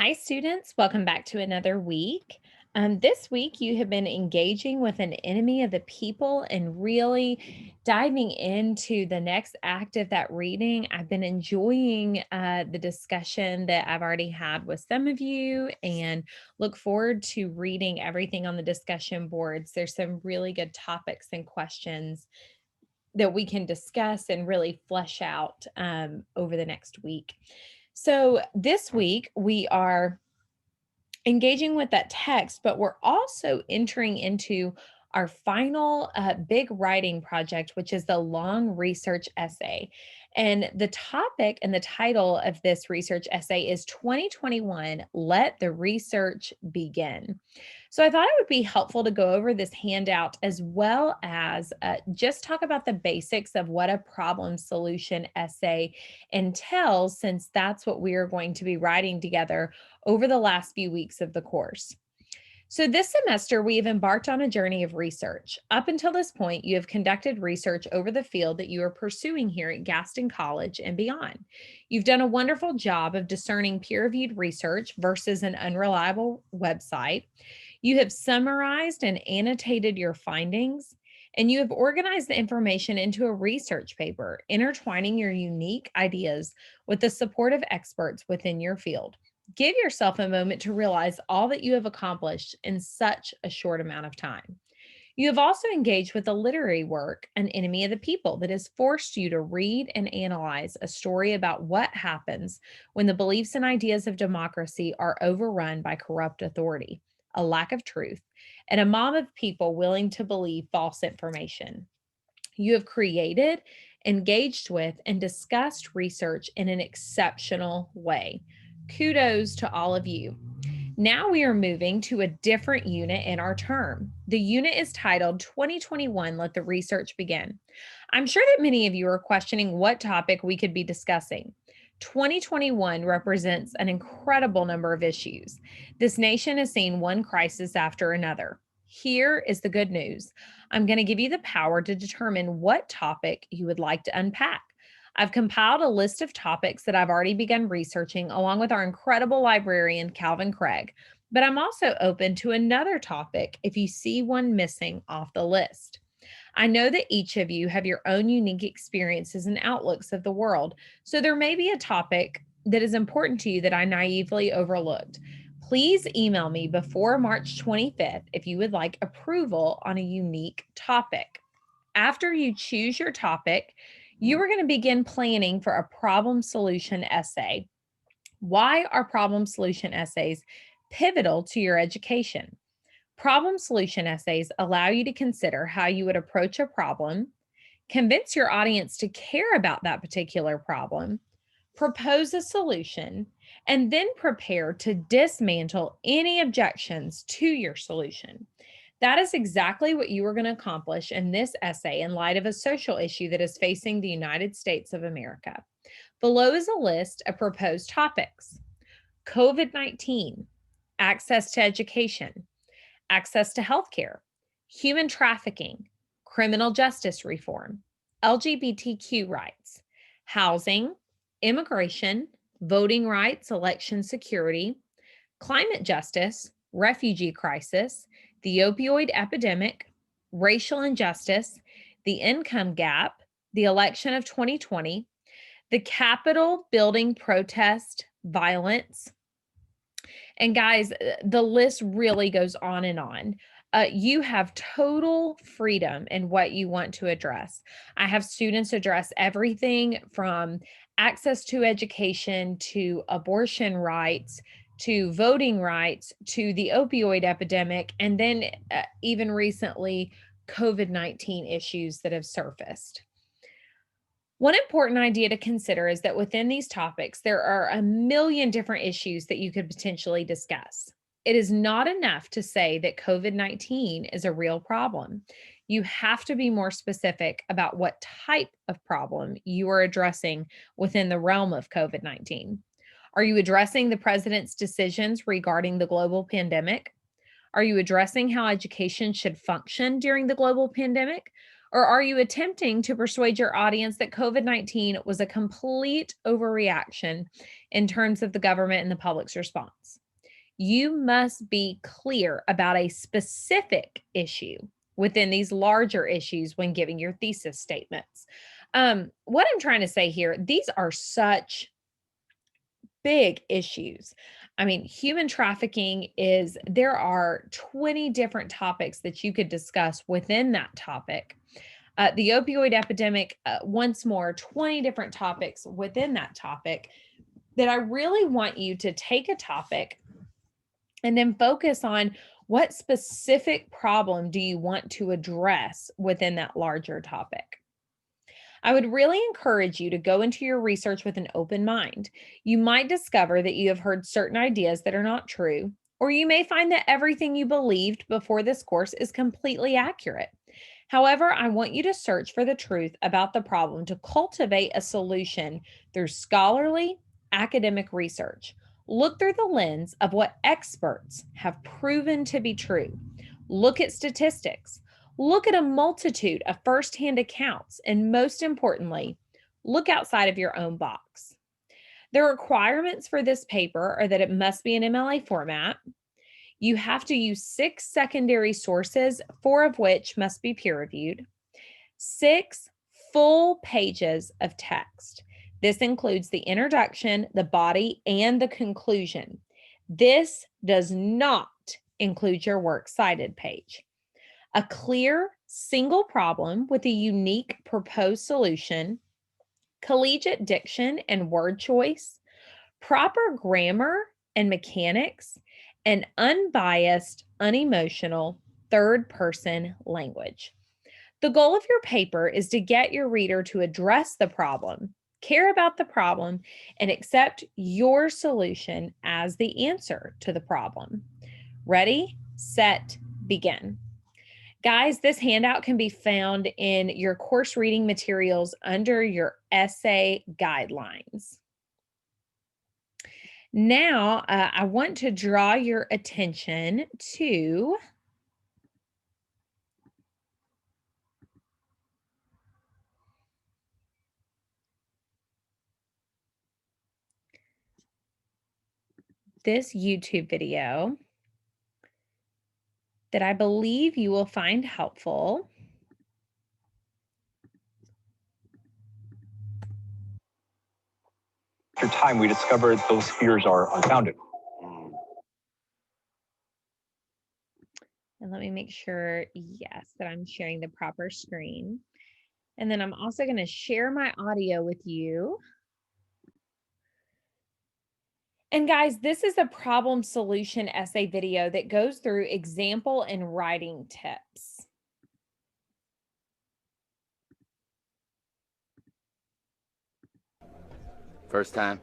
Hi, students. Welcome back to another week. This week, you have been engaging with an enemy of the people and really diving into the next act of that reading. I've been enjoying the discussion that I've already had with some of you and look forward to reading everything on the discussion boards. There's some really good topics and questions that we can discuss and really flesh out over the next week. So, this week, we are engaging with that text, but we're also entering into our final big writing project, which is the long research essay. And the topic and the title of this research essay is 2021 Let the Research Begin. So I thought it would be helpful to go over this handout as well as just talk about the basics of what a problem solution essay entails, since that's what we are going to be writing together over the last few weeks of the course. So, this semester, we have embarked on a journey of research. Up until this point, you have conducted research over the field that you are pursuing here at Gaston College and beyond. You've done a wonderful job of discerning peer reviewed research versus an unreliable website. You have summarized and annotated your findings, and you have organized the information into a research paper, intertwining your unique ideas with the support of experts within your field. Give yourself a moment to realize all that you have accomplished in such a short amount of time. You have also engaged with a literary work, An Enemy of the People, that has forced you to read and analyze a story about what happens when the beliefs and ideas of democracy are overrun by corrupt authority, a lack of truth, and a mob of people willing to believe false information. You have created, engaged with, and discussed research in an exceptional way. Kudos to all of you. Now we are moving to a different unit in our term. The unit is titled 2021 Let the Research Begin. I'm sure that many of you are questioning what topic we could be discussing. 2021 represents an incredible number of issues. This nation has seen one crisis after another. Here is the good news. I'm going to give you the power to determine what topic you would like to unpack. I've compiled a list of topics that I've already begun researching along with our incredible librarian, Calvin Craig. But I'm also open to another topic if you see one missing off the list. I know that each of you have your own unique experiences and outlooks of the world, so there may be a topic that is important to you that I naively overlooked. Please email me before March 25th if you would like approval on a unique topic. After you choose your topic, you are going to begin planning for a problem solution essay. Why are problem solution essays pivotal to your education? Problem solution essays allow you to consider how you would approach a problem, convince your audience to care about that particular problem, propose a solution, and then prepare to dismantle any objections to your solution. That is exactly what you are going to accomplish in this essay in light of a social issue that is facing the United States of America. Below is a list of proposed topics: COVID 19, access to education, access to healthcare, human trafficking, criminal justice reform, LGBTQ rights, housing, immigration, voting rights, election security, climate justice, refugee crisis, the opioid epidemic, racial injustice, the income gap, the election of 2020, the Capitol building protest, violence. And guys, the list really goes on and on. You have total freedom in what you want to address. I have students address everything from access to education to abortion rights to voting rights to the opioid epidemic, and then even recently, COVID 19 issues that have surfaced. One important idea to consider is that within these topics, there are a million different issues that you could potentially discuss. It is not enough to say that COVID 19 is a real problem. You have to be more specific about what type of problem you are addressing within the realm of COVID 19. Are you addressing the president's decisions regarding the global pandemic? Are you addressing how education should function during the global pandemic? Or are you attempting to persuade your audience that COVID-19 was a complete overreaction in terms of the government and the public's response? You must be clear about a specific issue within these larger issues when giving your thesis statements. What I'm trying to say here, these are such big issues. I mean, human trafficking there are 20 different topics that you could discuss within that topic. The opioid epidemic, once more, 20 different topics within that topic that I really want you to take a topic and then focus on what specific problem do you want to address within that larger topic. I would really encourage you to go into your research with an open mind. You might discover that you have heard certain ideas that are not true, or you may find that everything you believed before this course is completely accurate. However, I want you to search for the truth about the problem to cultivate a solution through scholarly, academic research. Look through the lens of what experts have proven to be true. Look at statistics. Look at a multitude of firsthand accounts, and most importantly, look outside of your own box. The requirements for this paper are that it must be in MLA format. You have to use 6 secondary sources, 4 of which must be peer-reviewed, 6 full pages of text. This includes the introduction, the body, and the conclusion. This does not include your works cited page. A clear, single problem with a unique proposed solution, collegiate diction and word choice, proper grammar and mechanics, and unbiased, unemotional, third-person language. The goal of your paper is to get your reader to address the problem, care about the problem, and accept your solution as the answer to the problem. Ready, set, begin. Guys, this handout can be found in your course reading materials under your essay guidelines. Now, I want to draw your attention to this YouTube video that I believe you will find helpful. After time, we discovered those fears are unfounded. And let me make sure, yes, that I'm sharing the proper screen. And then I'm also going to share my audio with you. And guys, this is a problem solution essay video that goes through example and writing tips. First time.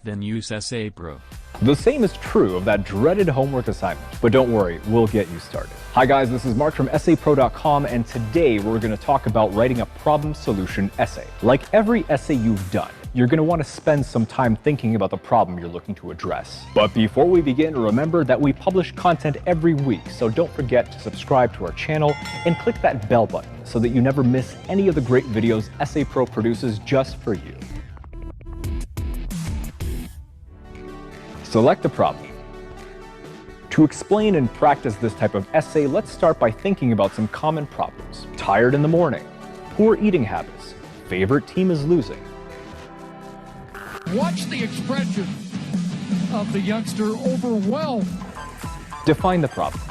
Then use Essay Pro. The same is true of that dreaded homework assignment, but don't worry, we'll get you started. Hi guys, this is Mark from essaypro.com, and today we're going to talk about writing a problem solution essay. Like every essay you've done, you're going to want to spend some time thinking about the problem you're looking to address. But before we begin, remember that we publish content every week, so don't forget to subscribe to our channel and click that bell button so that you never miss any of the great videos Essay Pro produces just for you. Select the problem. To explain and practice this type of essay, let's start by thinking about some common problems. Tired in the morning, poor eating habits, favorite team is losing. Watch the expression of the youngster overwhelmed. Define the problem.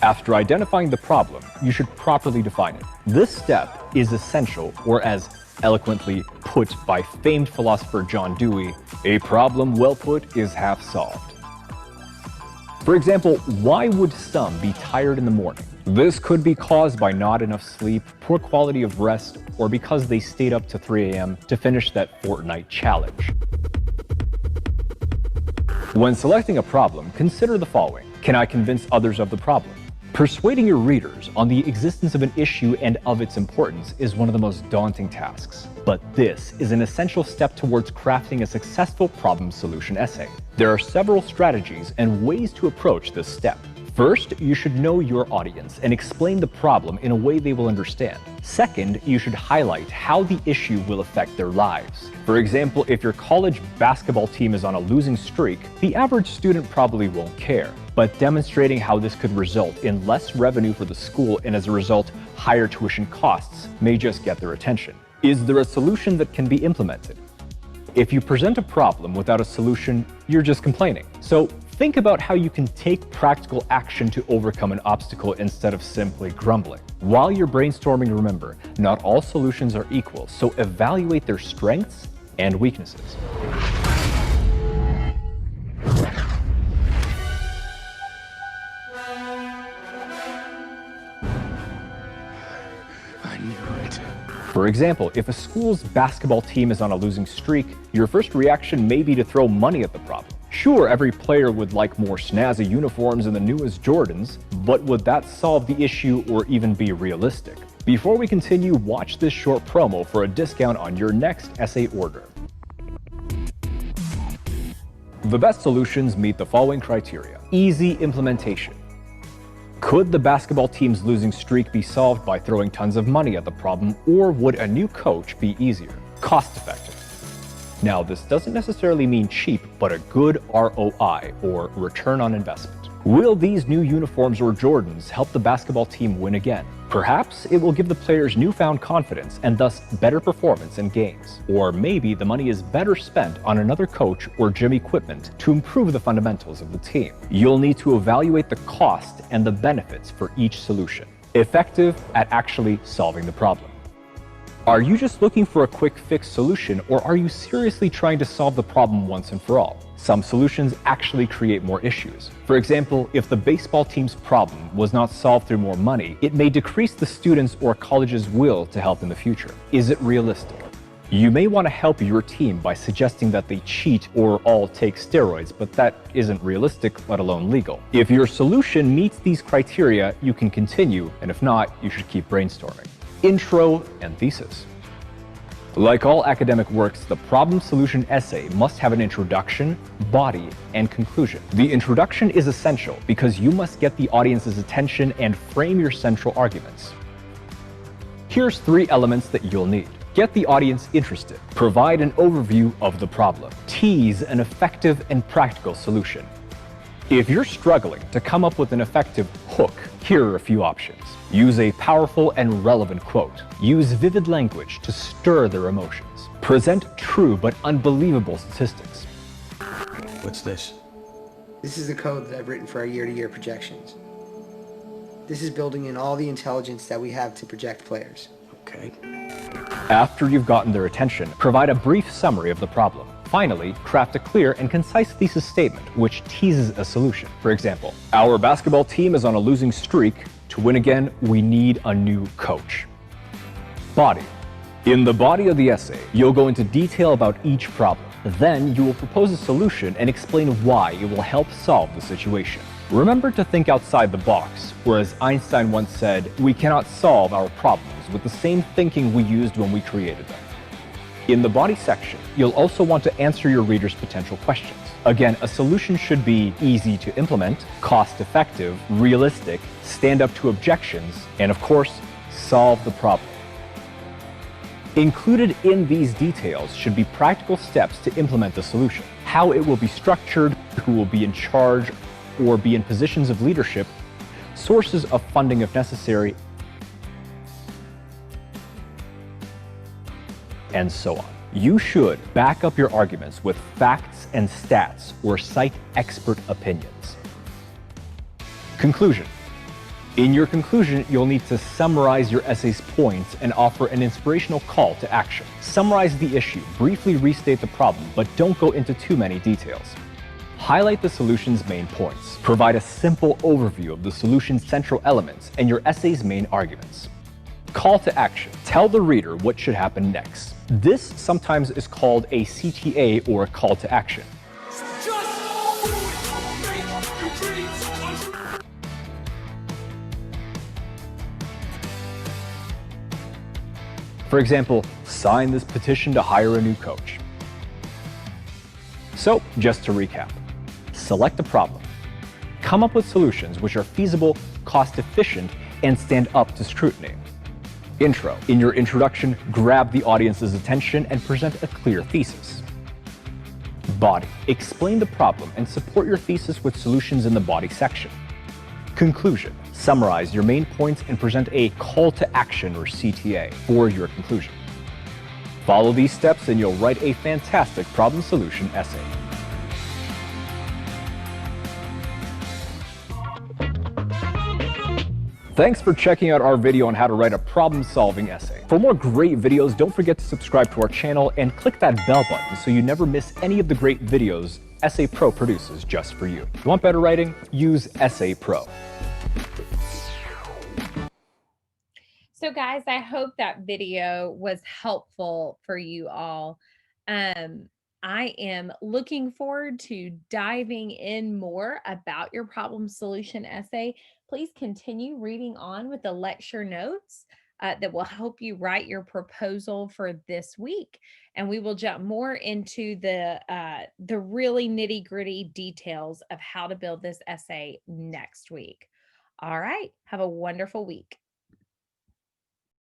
After identifying the problem, you should properly define it. This step is essential, or as eloquently put by famed philosopher John Dewey, a problem well put is half solved. For example, why would some be tired in the morning? This could be caused by not enough sleep, poor quality of rest, or because they stayed up to 3 a.m. to finish that Fortnite challenge. When selecting a problem, consider the following. Can I convince others of the problem? Persuading your readers on the existence of an issue and of its importance is one of the most daunting tasks. But this is an essential step towards crafting a successful problem solution essay. There are several strategies and ways to approach this step. First, you should know your audience and explain the problem in a way they will understand. Second, you should highlight how the issue will affect their lives. For example, if your college basketball team is on a losing streak, the average student probably won't care. But demonstrating how this could result in less revenue for the school and as a result, higher tuition costs may just get their attention. Is there a solution that can be implemented? If you present a problem without a solution, you're just complaining. So think about how you can take practical action to overcome an obstacle instead of simply grumbling. While you're brainstorming, remember, not all solutions are equal, so evaluate their strengths and weaknesses. I knew it. For example, if a school's basketball team is on a losing streak, your first reaction may be to throw money at the problem. Sure, every player would like more snazzy uniforms and the newest Jordans, but would that solve the issue or even be realistic? Before we continue, watch this short promo for a discount on your next essay order. The best solutions meet the following criteria. Easy implementation. Could the basketball team's losing streak be solved by throwing tons of money at the problem, or would a new coach be easier? Cost-effective. Now, this doesn't necessarily mean cheap, but a good ROI, or return on investment. Will these new uniforms or Jordans help the basketball team win again? Perhaps it will give the players newfound confidence and thus better performance in games. Or maybe the money is better spent on another coach or gym equipment to improve the fundamentals of the team. You'll need to evaluate the cost and the benefits for each solution. Effective at actually solving the problem. Are you just looking for a quick fix solution, or are you seriously trying to solve the problem once and for all? Some solutions actually create more issues. For example, if the baseball team's problem was not solved through more money, it may decrease the students' or college's will to help in the future. Is it realistic? You may want to help your team by suggesting that they cheat or all take steroids, but that isn't realistic, let alone legal. If your solution meets these criteria, you can continue, and if not, you should keep brainstorming. Intro and thesis. Like all academic works, the problem-solution essay must have an introduction, body, and conclusion. The introduction is essential because you must get the audience's attention and frame your central arguments. Here's 3 elements that you'll need. Get the audience interested. Provide an overview of the problem. Tease an effective and practical solution. If you're struggling to come up with an effective hook, here are a few options. Use a powerful and relevant quote. Use vivid language to stir their emotions. Present true but unbelievable statistics. What's this? This is the code that I've written for our year-to-year projections. This is building in all the intelligence that we have to project players. Okay. After you've gotten their attention, provide a brief summary of the problem. Finally, craft a clear and concise thesis statement which teases a solution. For example, our basketball team is on a losing streak. To win again, we need a new coach. Body. In the body of the essay, you'll go into detail about each problem. Then you will propose a solution and explain why it will help solve the situation. Remember to think outside the box, whereas Einstein once said, "We cannot solve our problems with the same thinking we used when we created them." In the body section, you'll also want to answer your readers' potential questions. Again, a solution should be easy to implement, cost-effective, realistic, stand up to objections, and of course, solve the problem. Included in these details should be practical steps to implement the solution, how it will be structured, who will be in charge or be in positions of leadership, sources of funding if necessary, and so on. You should back up your arguments with facts and stats or cite expert opinions. Conclusion. In your conclusion, you'll need to summarize your essay's points and offer an inspirational call to action. Summarize the issue, briefly restate the problem, but don't go into too many details. Highlight the solution's main points. Provide a simple overview of the solution's central elements and your essay's main arguments. Call to action. Tell the reader what should happen next. This sometimes is called a CTA or a call to action. For example, sign this petition to hire a new coach. So, just to recap, select a problem, Come up with solutions which are feasible, cost-efficient, and stand up to scrutiny. Intro. In your introduction, grab the audience's attention and present a clear thesis. Body. Explain the problem and support your thesis with solutions in the body section. Conclusion. Summarize your main points and present a call to action or CTA for your conclusion. Follow these steps and you'll write a fantastic problem solution essay. Thanks for checking out our video on how to write a problem-solving essay. For more great videos, don't forget to subscribe to our channel and click that bell button so you never miss any of the great videos Essay Pro produces just for you. If you want better writing? Use Essay Pro. So guys, I hope that video was helpful for you all. I am looking forward to diving in more about your problem solution essay. Please continue reading on with the lecture notes that will help you write your proposal for this week. And we will jump more into the really nitty-gritty details of how to build this essay next week. All right, have a wonderful week.